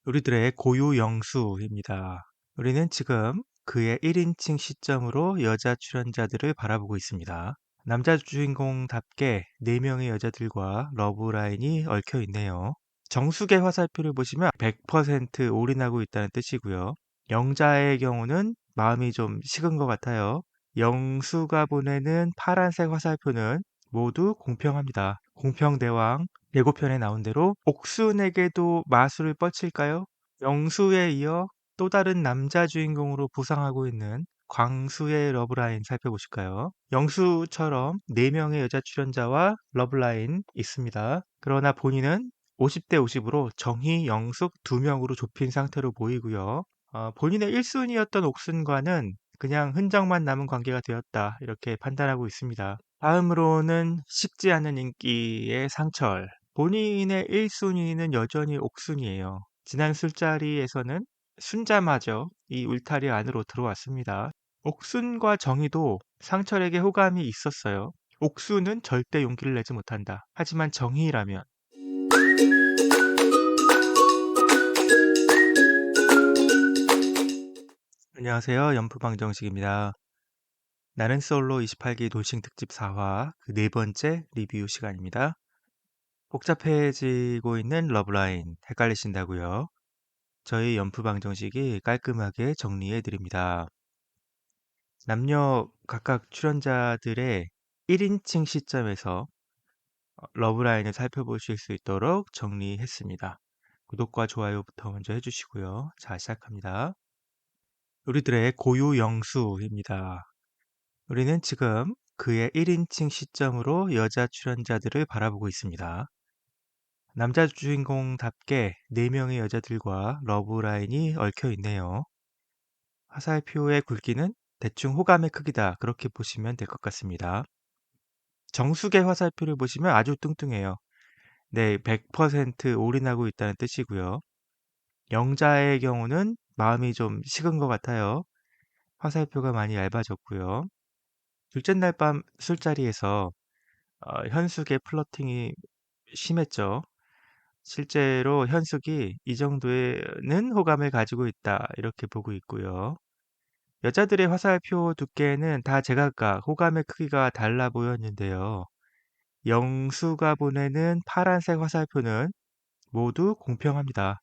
우리들의 고유 영수입니다. 우리는 지금 그의 1인칭 시점으로 여자 출연자들을 바라보고 있습니다. 남자 주인공답게 4명의 여자들과 러브라인이 얽혀 있네요. 정수의 화살표를 보시면 100% 올인하고 있다는 뜻이고요. 영자의 경우는 마음이 좀 식은 것 같아요. 영수가 보내는 파란색 화살표는 모두 공평합니다. 공평대왕 예고편에 나온 대로 옥순에게도 마술을 뻗칠까요? 영수에 이어 또 다른 남자 주인공으로 부상하고 있는 광수의 러브라인 살펴보실까요? 영수처럼 4명의 여자 출연자와 러브라인 있습니다. 그러나 본인은 50대 50으로 정희, 영숙 2명으로 좁힌 상태로 보이고요. 본인의 1순위였던 옥순과는 그냥 흔적만 남은 관계가 되었다 이렇게 판단하고 있습니다. 다음으로는 식지 않는 인기의 상철. 본인의 1순위는 여전히 옥순이에요. 지난 술자리에서는 순자마저 이 울타리 안으로 들어왔습니다. 옥순과 정희도 상철에게 호감이 있었어요. 옥순은 절대 용기를 내지 못한다. 하지만 정희라면 안녕하세요. 연프방정식입니다. 나는 솔로 28기 돌싱 특집 4화 그 네 번째 리뷰 시간입니다. 복잡해지고 있는 러브라인 헷갈리신다고요? 저희 연프방정식이 깔끔하게 정리해 드립니다. 남녀 각각 출연자들의 1인칭 시점에서 러브라인을 살펴보실 수 있도록 정리했습니다. 구독과 좋아요부터 먼저 해주시고요. 자, 시작합니다. 우리들의 고유 영수입니다. 우리는 지금 그의 1인칭 시점으로 여자 출연자들을 바라보고 있습니다. 남자 주인공답게 4명의 여자들과 러브라인이 얽혀 있네요. 화살표의 굵기는 대충 호감의 크기다. 그렇게 보시면 될 것 같습니다. 정수의 화살표를 보시면 아주 뚱뚱해요. 네, 100% 올인하고 있다는 뜻이고요. 영자의 경우는 마음이 좀 식은 것 같아요. 화살표가 많이 얇아졌고요. 둘째 날 밤 술자리에서 현숙의 플러팅이 심했죠. 실제로 현숙이 이 정도에는 호감을 가지고 있다 이렇게 보고 있고요. 여자들의 화살표 두께는 다 제각각 호감의 크기가 달라 보였는데요. 영수가 보내는 파란색 화살표는 모두 공평합니다.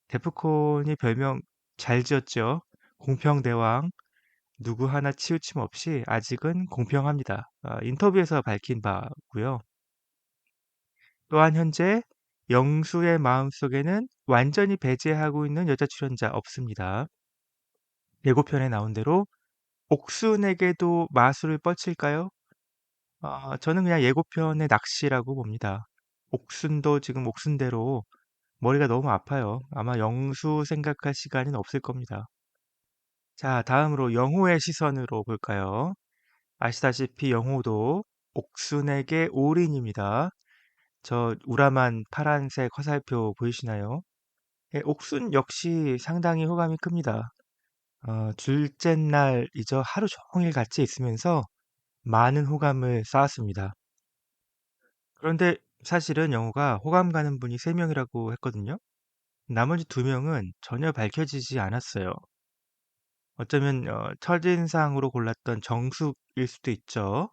데프콘이 별명 잘 지었죠. 공평대왕. 누구 하나 치우침 없이 아직은 공평합니다. 인터뷰에서 밝힌 바고요. 또한 현재 영수의 마음속에는 완전히 배제하고 있는 여자 출연자 없습니다. 예고편에 나온 대로 옥순에게도 마술을 뻗칠까요? 저는 그냥 예고편의 낚시라고 봅니다. 옥순도 지금 옥순대로 머리가 너무 아파요. 아마 영수 생각할 시간은 없을 겁니다. 자, 다음으로 영호의 시선으로 볼까요? 아시다시피 영호도 옥순에게 올인입니다. 저 우람한 파란색 화살표 보이시나요? 예, 옥순 역시 상당히 호감이 큽니다. 둘째 날이죠. 하루 종일 같이 있으면서 많은 호감을 쌓았습니다. 그런데 사실은 영호가 호감 가는 분이 3명이라고 했거든요. 나머지 2명은 전혀 밝혀지지 않았어요. 어쩌면 첫인상으로 골랐던 정숙일 수도 있죠.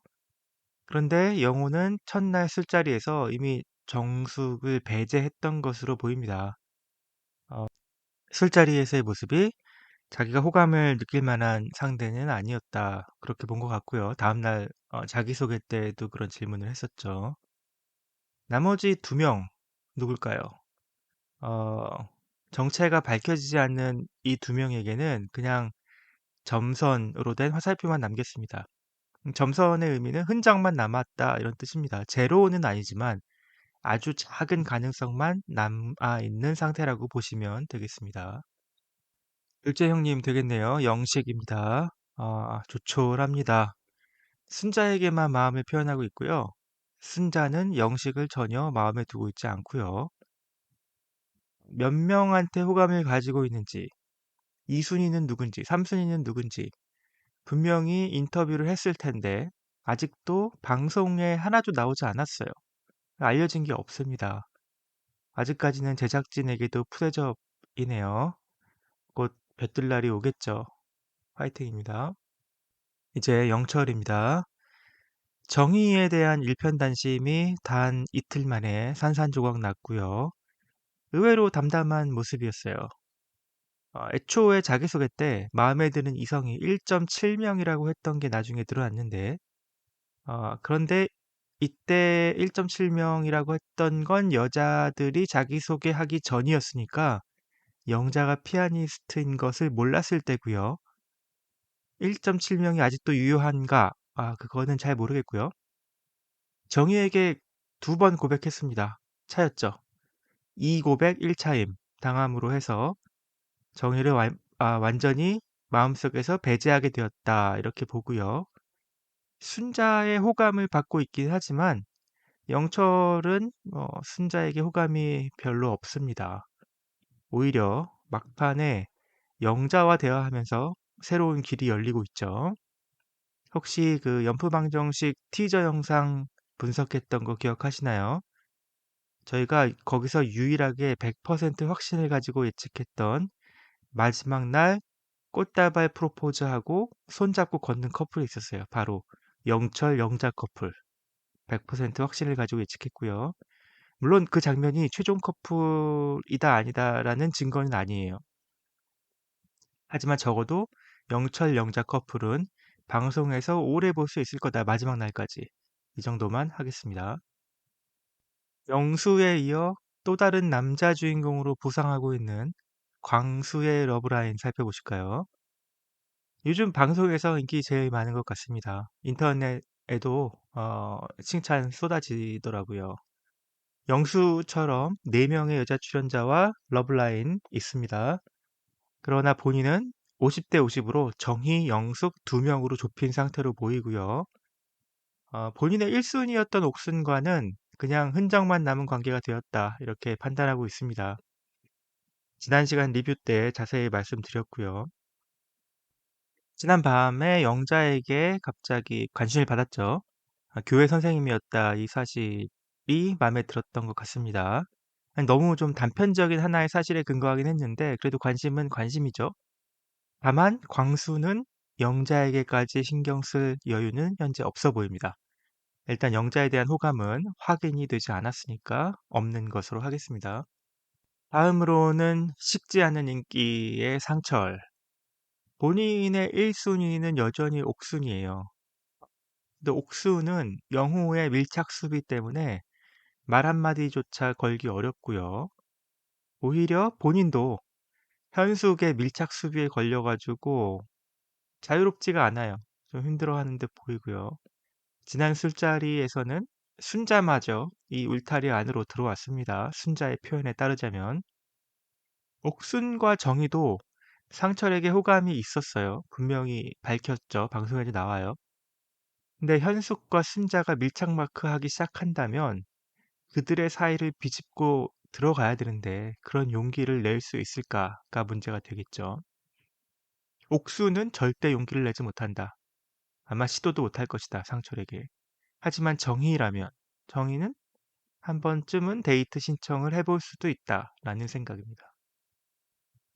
그런데 영호는 첫날 술자리에서 이미 정숙을 배제했던 것으로 보입니다. 어, 술자리에서의 모습이 자기가 호감을 느낄 만한 상대는 아니었다. 그렇게 본 것 같고요. 다음날 자기소개 때도 그런 질문을 했었죠. 나머지 2명 누굴까요? 어, 정체가 밝혀지지 않는 이 2명에게는 그냥 점선으로 된 화살표만 남겼습니다. 점선의 의미는 흔적만 남았다 이런 뜻입니다. 제로는 아니지만 아주 작은 가능성만 남아 있는 상태라고 보시면 되겠습니다. 둘째 형님 되겠네요. 영식입니다. 조촐합니다. 순자에게만 마음을 표현하고 있고요. 순자는 영식을 전혀 마음에 두고 있지 않고요. 몇 명한테 호감을 가지고 있는지, 2순위는 누군지, 3순위는 누군지 분명히 인터뷰를 했을 텐데 아직도 방송에 하나도 나오지 않았어요. 알려진 게 없습니다. 아직까지는 제작진에게도 푸대접 이네요. 곧 볕들 날이 오겠죠. 화이팅입니다. 이제 영철입니다. 정의에 대한 일편단심이 단 이틀 만에 산산조각 났고요. 의외로 담담한 모습이었어요. 애초에 자기소개 때 마음에 드는 이성이 1.7명이라고 했던 게 나중에 드러났는데, 그런데 이때 1.7명이라고 했던 건 여자들이 자기소개하기 전이었으니까 영자가 피아니스트인 것을 몰랐을 때고요. 1.7명이 아직도 유효한가? 그거는 잘 모르겠고요. 정희에게 두 번 고백했습니다. 차였죠. 2고백 1차임 당함으로 해서 정의를 완전히 마음속에서 배제하게 되었다. 이렇게 보고요. 순자의 호감을 받고 있긴 하지만 영철은 순자에게 호감이 별로 없습니다. 오히려 막판에 영자와 대화하면서 새로운 길이 열리고 있죠. 혹시 그 연프방정식 티저 영상 분석했던 거 기억하시나요? 저희가 거기서 유일하게 100% 확신을 가지고 예측했던 마지막 날 꽃다발 프로포즈하고 손잡고 걷는 커플이 있었어요. 바로 영철 영자 커플. 100% 확신을 가지고 예측했고요. 물론 그 장면이 최종 커플이다 아니다라는 증거는 아니에요. 하지만 적어도 영철 영자 커플은 방송에서 오래 볼 수 있을 거다. 마지막 날까지. 이 정도만 하겠습니다. 영수에 이어 또 다른 남자 주인공으로 부상하고 있는 광수의 러브라인 살펴보실까요? 요즘 방송에서 인기 제일 많은 것 같습니다. 인터넷에도 칭찬 쏟아지더라고요. 영수처럼 4명의 여자 출연자와 러브라인 있습니다. 그러나 본인은 50대 50으로 정희, 영숙 2명으로 좁힌 상태로 보이고요. 본인의 1순위였던 옥순과는 그냥 흔적만 남은 관계가 되었다. 이렇게 판단하고 있습니다. 지난 시간 리뷰 때 자세히 말씀드렸고요. 지난 밤에 영자에게 갑자기 관심을 받았죠. 교회 선생님이었다. 이 사실이 마음에 들었던 것 같습니다. 아니, 너무 좀 단편적인 하나의 사실에 근거하긴 했는데 그래도 관심은 관심이죠. 다만 광수는 영자에게까지 신경 쓸 여유는 현재 없어 보입니다. 일단 영자에 대한 호감은 확인이 되지 않았으니까 없는 것으로 하겠습니다. 다음으로는 식지 않은 인기의 상철. 본인의 1순위는 여전히 옥순이에요. 근데 옥순은 영호의 밀착 수비 때문에 말 한마디조차 걸기 어렵고요. 오히려 본인도 현숙의 밀착 수비에 걸려가지고 자유롭지가 않아요. 좀 힘들어하는 듯 보이고요. 지난 술자리에서는 순자마저 이 울타리 안으로 들어왔습니다. 순자의 표현에 따르자면 옥순과 정희도 상철에게 호감이 있었어요. 분명히 밝혔죠. 방송에도 나와요. 근데 현숙과 순자가 밀착 마크 하기 시작한다면 그들의 사이를 비집고 들어가야 되는데 그런 용기를 낼 수 있을까가 문제가 되겠죠. 옥수는 절대 용기를 내지 못한다. 아마 시도도 못할 것이다, 상철에게. 하지만 정희는 한 번쯤은 데이트 신청을 해볼 수도 있다라는 생각입니다.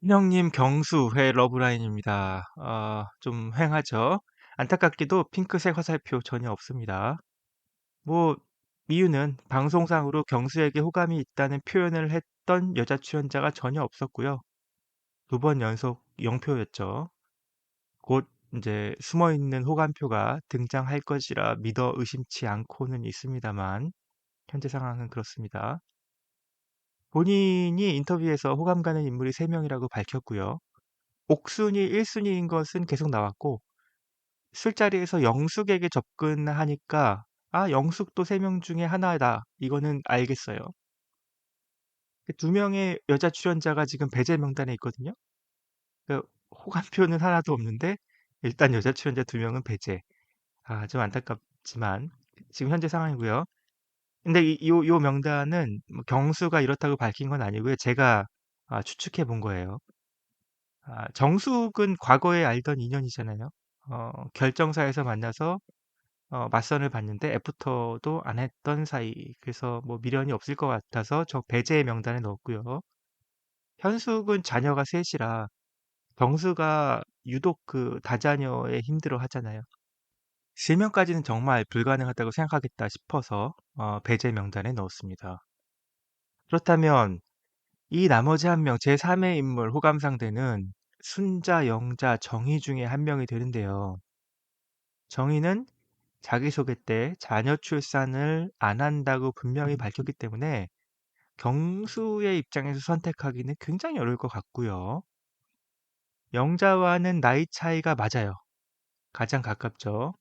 신영님 경수회 러브라인입니다. 좀 휑하죠? 안타깝게도 핑크색 화살표 전혀 없습니다. 뭐 이유는 방송상으로 경수에게 호감이 있다는 표현을 했던 여자 출연자가 전혀 없었고요. 2번 연속 0표였죠. 곧 이제 숨어있는 호감표가 등장할 것이라 믿어 의심치 않고는 있습니다만 현재 상황은 그렇습니다. 본인이 인터뷰에서 호감 가는 인물이 3명이라고 밝혔고요. 옥순이 1순위인 것은 계속 나왔고 술자리에서 영숙에게 접근하니까 영숙도 3명 중에 하나다. 이거는 알겠어요. 2명의 여자 출연자가 지금 배제 명단에 있거든요. 그 호감표는 하나도 없는데 일단 여자 출연자 2명은 배제. 좀 안타깝지만 지금 현재 상황이고요. 근데 요 명단은 뭐 경수가 이렇다고 밝힌 건 아니고요. 제가 추측해 본 거예요. 정숙은 과거에 알던 인연이잖아요. 결정사에서 만나서 맞선을 봤는데 애프터도 안 했던 사이. 그래서 뭐 미련이 없을 것 같아서 저 배제 명단에 넣었고요. 현숙은 자녀가 셋이라 경수가 유독 그 다자녀에 힘들어 하잖아요. 3명까지는 정말 불가능하다고 생각하겠다 싶어서 배제 명단에 넣었습니다. 그렇다면 이 나머지 한 명, 제3의 인물 호감 상대는 순자, 영자, 정희 중에 한 명이 되는데요. 정희는 자기소개 때 자녀 출산을 안 한다고 분명히 밝혔기 때문에 경수의 입장에서 선택하기는 굉장히 어려울 것 같고요. 영자와는 나이 차이가 맞아요. 가장 가깝죠.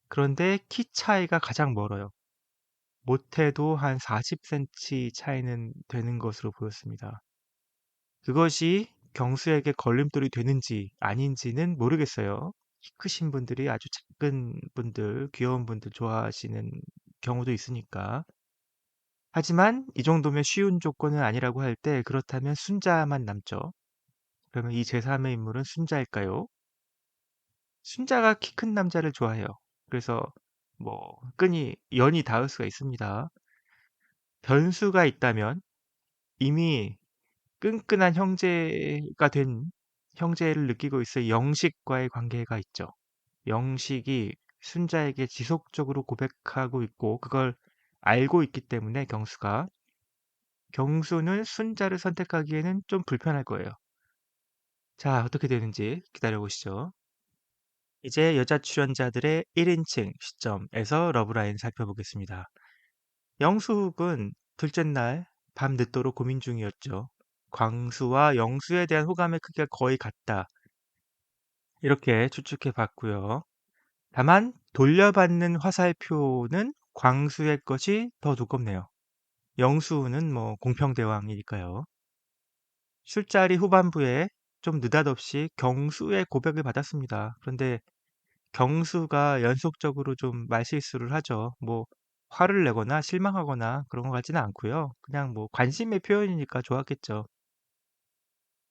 그런데 키 차이가 가장 멀어요. 못해도 한 40cm 차이는 되는 것으로 보였습니다. 그것이 경수에게 걸림돌이 되는지 아닌지는 모르겠어요. 키 크신 분들이 아주 작은 분들, 귀여운 분들 좋아하시는 경우도 있으니까. 하지만 이 정도면 쉬운 조건은 아니라고 할 때 그렇다면 순자만 남죠. 그러면 이 제3의 인물은 순자일까요? 순자가 키 큰 남자를 좋아해요. 그래서 뭐 끈이 연이 닿을 수가 있습니다. 변수가 있다면 이미 끈끈한 형제가 된 형제를 느끼고 있어 영식과의 관계가 있죠. 영식이 순자에게 지속적으로 고백하고 있고 그걸 알고 있기 때문에 경수는 순자를 선택하기에는 좀 불편할 거예요. 자, 어떻게 되는지 기다려보시죠. 이제 여자 출연자들의 1인칭 시점에서 러브라인 살펴보겠습니다. 영숙은 둘째 날 밤 늦도록 고민 중이었죠. 광수와 영수에 대한 호감의 크기가 거의 같다. 이렇게 추측해 봤고요. 다만 돌려받는 화살표는 광수의 것이 더 두껍네요. 영수는 뭐 공평대왕이니까요. 술자리 후반부에 좀 느닷없이 경수의 고백을 받았습니다. 그런데 경수가 연속적으로 좀 말실수를 하죠. 뭐 화를 내거나 실망하거나 그런 것 같지는 않고요. 그냥 뭐 관심의 표현이니까 좋았겠죠.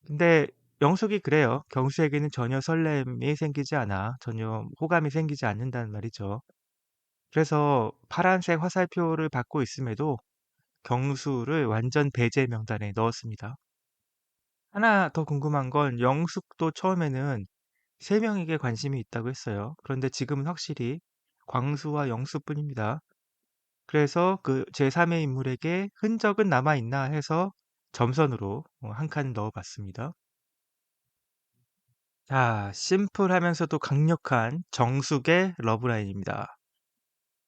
근데 영숙이 그래요. 경수에게는 전혀 설렘이 생기지 않아. 전혀 호감이 생기지 않는다는 말이죠. 그래서 파란색 화살표를 받고 있음에도 경수를 완전 배제 명단에 넣었습니다. 하나 더 궁금한 건 영숙도 처음에는 세 명에게 관심이 있다고 했어요. 그런데 지금은 확실히 광수와 영수뿐입니다. 그래서 그 제3의 인물에게 흔적은 남아있나 해서 점선으로 한 칸 넣어봤습니다. 자, 심플하면서도 강력한 정숙의 러브라인입니다.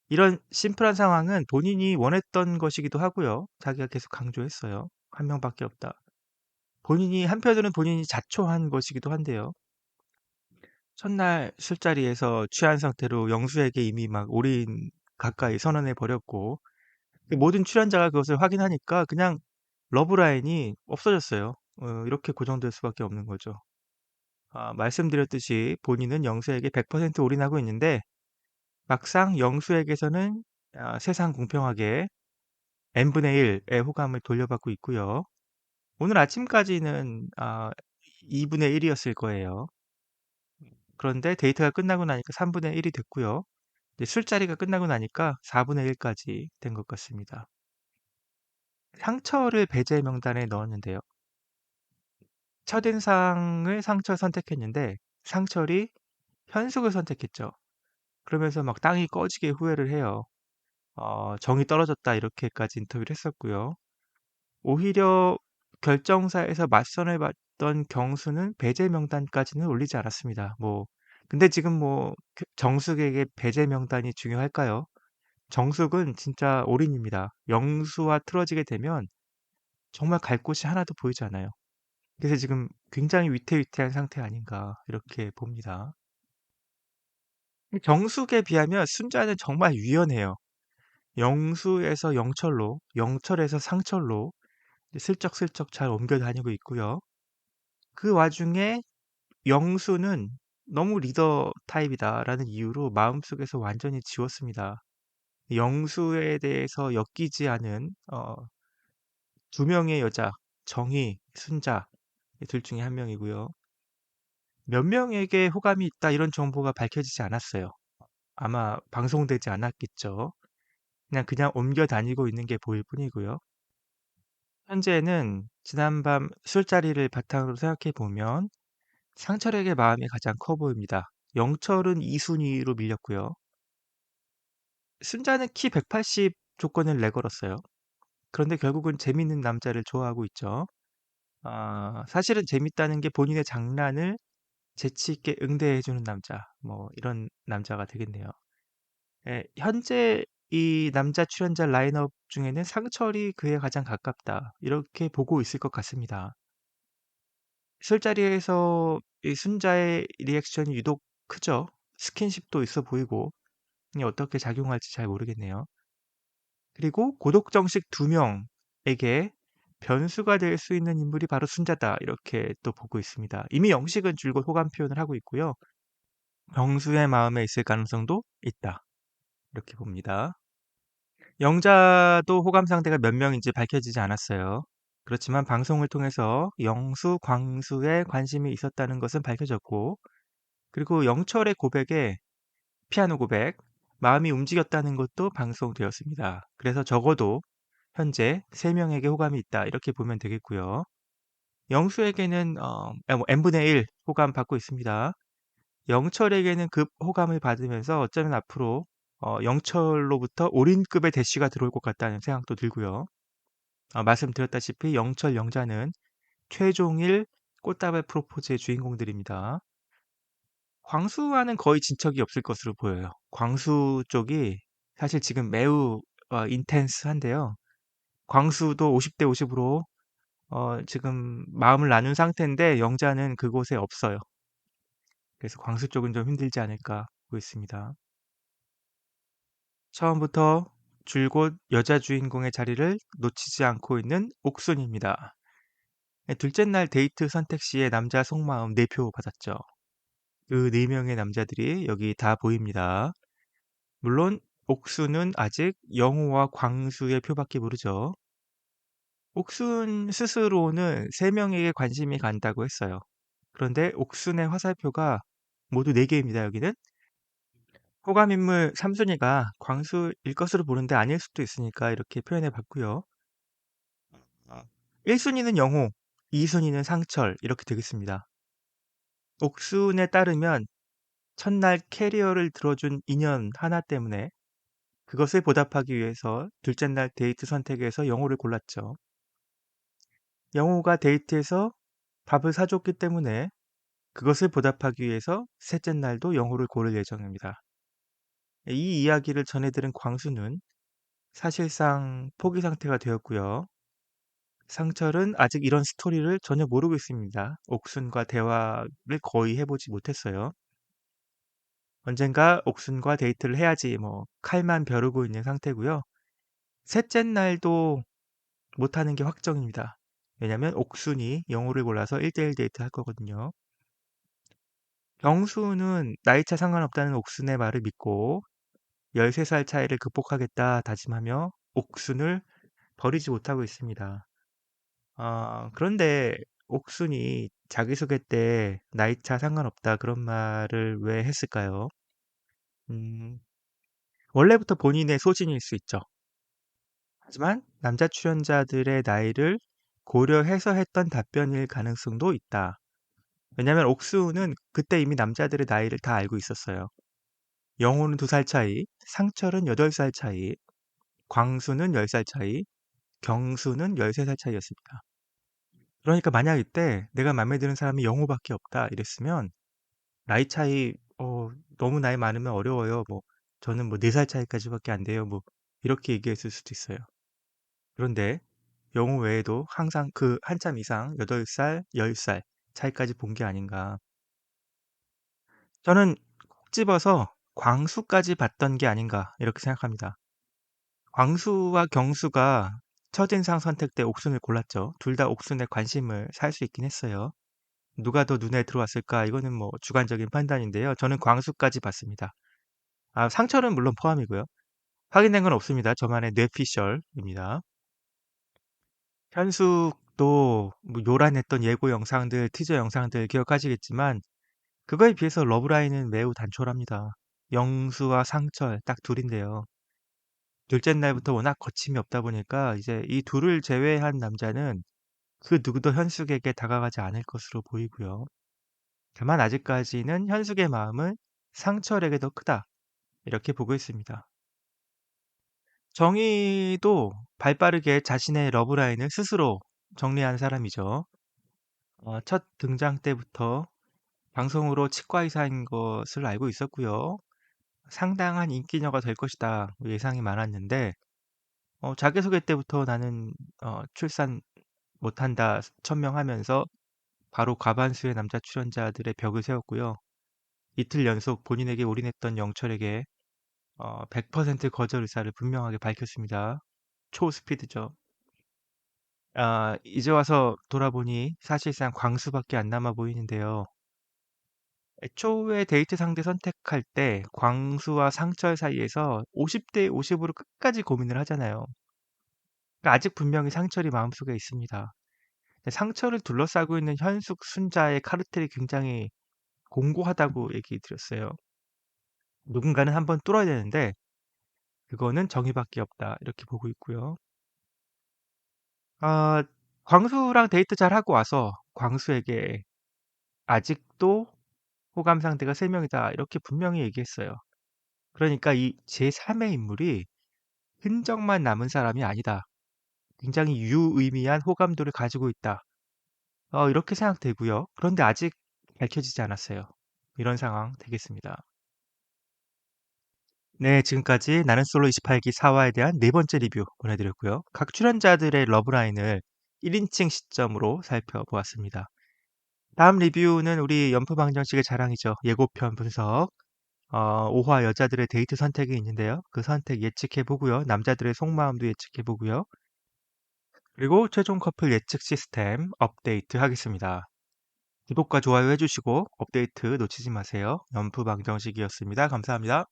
이런 심플한 상황은 본인이 원했던 것이기도 하고요. 자기가 계속 강조했어요. 한 명밖에 없다. 한편으로는 본인이 자초한 것이기도 한데요. 첫날 술자리에서 취한 상태로 영수에게 이미 막 올인 가까이 선언해 버렸고 모든 출연자가 그것을 확인하니까 그냥 러브라인이 없어졌어요. 이렇게 고정될 수밖에 없는 거죠. 말씀드렸듯이 본인은 영수에게 100% 올인하고 있는데 막상 영수에게서는 세상 공평하게 n분의 1의 호감을 돌려받고 있고요. 오늘 아침까지는 2분의 1이었을 거예요. 그런데 데이트가 끝나고 나니까 3분의 1이 됐고요. 이제 술자리가 끝나고 나니까 4분의 1까지 된 것 같습니다. 상철을 배제 명단에 넣었는데요. 첫인상을 상철 선택했는데 상철이 현숙을 선택했죠. 그러면서 막 땅이 꺼지게 후회를 해요. 정이 떨어졌다 이렇게까지 인터뷰를 했었고요. 오히려 결정사에서 맞선을 봤던 경수는 배제 명단까지는 올리지 않았습니다. 근데 지금 정숙에게 배제 명단이 중요할까요? 정숙은 진짜 올인입니다. 영수와 틀어지게 되면 정말 갈 곳이 하나도 보이지 않아요. 그래서 지금 굉장히 위태위태한 상태 아닌가 이렇게 봅니다. 정숙에 비하면 순자는 정말 유연해요. 영수에서 영철로, 영철에서 상철로 슬쩍슬쩍 잘 옮겨 다니고 있고요. 그 와중에 영수는 너무 리더 타입이다라는 이유로 마음속에서 완전히 지웠습니다. 영수에 대해서 엮이지 않은 두 명의 여자, 정희, 순자 둘 중에 한 명이고요. 몇 명에게 호감이 있다 이런 정보가 밝혀지지 않았어요. 아마 방송되지 않았겠죠. 그냥 옮겨 다니고 있는 게 보일 뿐이고요. 현재는 지난밤 술자리를 바탕으로 생각해 보면 상철에게 마음이 가장 커 보입니다. 영철은 2순위로 밀렸고요. 순자는 키 180 조건을 내걸었어요. 그런데 결국은 재밌는 남자를 좋아하고 있죠. 사실은 재밌다는 게 본인의 장난을 재치 있게 응대해 주는 남자, 뭐 이런 남자가 되겠네요. 예, 현재 이 남자 출연자 라인업 중에는 상철이 그에 가장 가깝다, 이렇게 보고 있을 것 같습니다. 술자리에서 이 순자의 리액션이 유독 크죠. 스킨십도 있어 보이고 이게 어떻게 작용할지 잘 모르겠네요. 그리고 고독정식 두 명에게 변수가 될 수 있는 인물이 바로 순자다, 이렇게 또 보고 있습니다. 이미 영식은 줄곧 호감 표현을 하고 있고요. 병수의 마음에 있을 가능성도 있다, 이렇게 봅니다. 영자도 호감 상대가 몇 명인지 밝혀지지 않았어요. 그렇지만 방송을 통해서 영수, 광수에 관심이 있었다는 것은 밝혀졌고, 그리고 영철의 고백에 피아노 고백, 마음이 움직였다는 것도 방송되었습니다. 그래서 적어도 현재 3명에게 호감이 있다, 이렇게 보면 되겠고요. 영수에게는 n분의 1 호감 받고 있습니다. 영철에게는 급 호감을 받으면서 어쩌면 앞으로 영철로부터 올인급의 대시가 들어올 것 같다는 생각도 들고요. 말씀드렸다시피 영철, 영자는 최종일 꽃다발 프로포즈의 주인공들입니다. 광수와는 거의 진척이 없을 것으로 보여요. 광수 쪽이 사실 지금 매우 인텐스한데요. 광수도 50대 50으로 지금 마음을 나눈 상태인데 영자는 그곳에 없어요. 그래서 광수 쪽은 좀 힘들지 않을까 보고 있습니다. 처음부터 줄곧 여자 주인공의 자리를 놓치지 않고 있는 옥순입니다. 네, 둘째 날 데이트 선택 시에 남자 속마음 4표 받았죠. 그 4명의 남자들이 여기 다 보입니다. 물론 옥순은 아직 영호와 광수의 표밖에 모르죠. 옥순 스스로는 3명에게 관심이 간다고 했어요. 그런데 옥순의 화살표가 모두 4개입니다, 여기는. 호감 인물 3순위가 광수일 것으로 보는데 아닐 수도 있으니까 이렇게 표현해 봤고요. 1순위는 영호, 2순위는 상철, 이렇게 되겠습니다. 옥순에 따르면 첫날 캐리어를 들어준 인연 하나 때문에 그것을 보답하기 위해서 둘째 날 데이트 선택에서 영호를 골랐죠. 영호가 데이트에서 밥을 사줬기 때문에 그것을 보답하기 위해서 셋째 날도 영호를 고를 예정입니다. 이 이야기를 전해들은 광수는 사실상 포기 상태가 되었고요. 상철은 아직 이런 스토리를 전혀 모르고 있습니다. 옥순과 대화를 거의 해보지 못했어요. 언젠가 옥순과 데이트를 해야지 뭐 칼만 벼르고 있는 상태고요. 셋째 날도 못하는 게 확정입니다. 왜냐면 옥순이 영호를 골라서 1대1 데이트 할 거거든요. 경수는 나이차 상관없다는 옥순의 말을 믿고 13살 차이를 극복하겠다 다짐하며 옥순을 버리지 못하고 있습니다. 그런데 옥순이 자기소개 때 나이차 상관없다 그런 말을 왜 했을까요? 음, 원래부터 본인의 소신일 수 있죠. 하지만 남자 출연자들의 나이를 고려해서 했던 답변일 가능성도 있다. 왜냐하면 옥수는 그때 이미 남자들의 나이를 다 알고 있었어요. 영호는 2살 차이, 상철은 8살 차이, 광수는 10살 차이, 경수는 13살 차이였습니다. 그러니까 만약 이때 내가 마음에 드는 사람이 영호밖에 없다 이랬으면 나이 차이 너무 나이 많으면 어려워요. 뭐 저는 뭐 4살 차이까지밖에 안 돼요. 뭐 이렇게 얘기했을 수도 있어요. 그런데 영호 외에도 항상 그 한참 이상 8살, 10살 차이까지 본 게 아닌가. 저는 콕 집어서 광수까지 봤던 게 아닌가 이렇게 생각합니다. 광수와 경수가 첫인상 선택 때 옥순을 골랐죠. 둘 다 옥순에 관심을 살 수 있긴 했어요. 누가 더 눈에 들어왔을까? 이거는 뭐 주관적인 판단인데요. 저는 광수까지 봤습니다. 상철은 물론 포함이고요. 확인된 건 없습니다. 저만의 뇌피셜입니다. 현숙도 뭐 요란했던 예고 영상들, 티저 영상들 기억하시겠지만 그거에 비해서 러브라인은 매우 단촐합니다. 영수와 상철 딱 둘인데요. 둘째 날부터 워낙 거침이 없다 보니까 이제 이 둘을 제외한 남자는 그 누구도 현숙에게 다가가지 않을 것으로 보이고요. 다만 아직까지는 현숙의 마음은 상철에게 더 크다. 이렇게 보고 있습니다. 정희도 발빠르게 자신의 러브라인을 스스로 정리한 사람이죠. 첫 등장 때부터 방송으로 치과 의사인 것을 알고 있었고요. 상당한 인기녀가 될 것이다 예상이 많았는데 자기소개 때부터 나는 출산 못한다 천명하면서 바로 과반수의 남자 출연자들의 벽을 세웠고요. 이틀 연속 본인에게 올인했던 영철에게 100% 거절 의사를 분명하게 밝혔습니다. 초스피드죠. 이제 와서 돌아보니 사실상 광수밖에 안 남아 보이는데요. 애초에 데이트 상대 선택할 때 광수와 상철 사이에서 50대 50으로 끝까지 고민을 하잖아요. 그러니까 아직 분명히 상철이 마음속에 있습니다. 근데 상철을 둘러싸고 있는 현숙, 순자의 카르텔이 굉장히 공고하다고 얘기 드렸어요. 누군가는 한번 뚫어야 되는데 그거는 정의밖에 없다. 이렇게 보고 있고요. 아, 광수랑 데이트 잘 하고 와서 광수에게 아직도 호감 상대가 3명이다. 이렇게 분명히 얘기했어요. 그러니까 이 제3의 인물이 흔적만 남은 사람이 아니다. 굉장히 유의미한 호감도를 가지고 있다. 이렇게 생각되고요. 그런데 아직 밝혀지지 않았어요. 이런 상황 되겠습니다. 네, 지금까지 나는 솔로 28기 4화에 대한 네 번째 리뷰 보내드렸고요. 각 출연자들의 러브라인을 1인칭 시점으로 살펴보았습니다. 다음 리뷰는 우리 연프방정식의 자랑이죠. 예고편 분석. 5화 여자들의 데이트 선택이 있는데요. 그 선택 예측해보고요. 남자들의 속마음도 예측해보고요. 그리고 최종 커플 예측 시스템 업데이트 하겠습니다. 구독과 좋아요 해주시고 업데이트 놓치지 마세요. 연프방정식이었습니다. 감사합니다.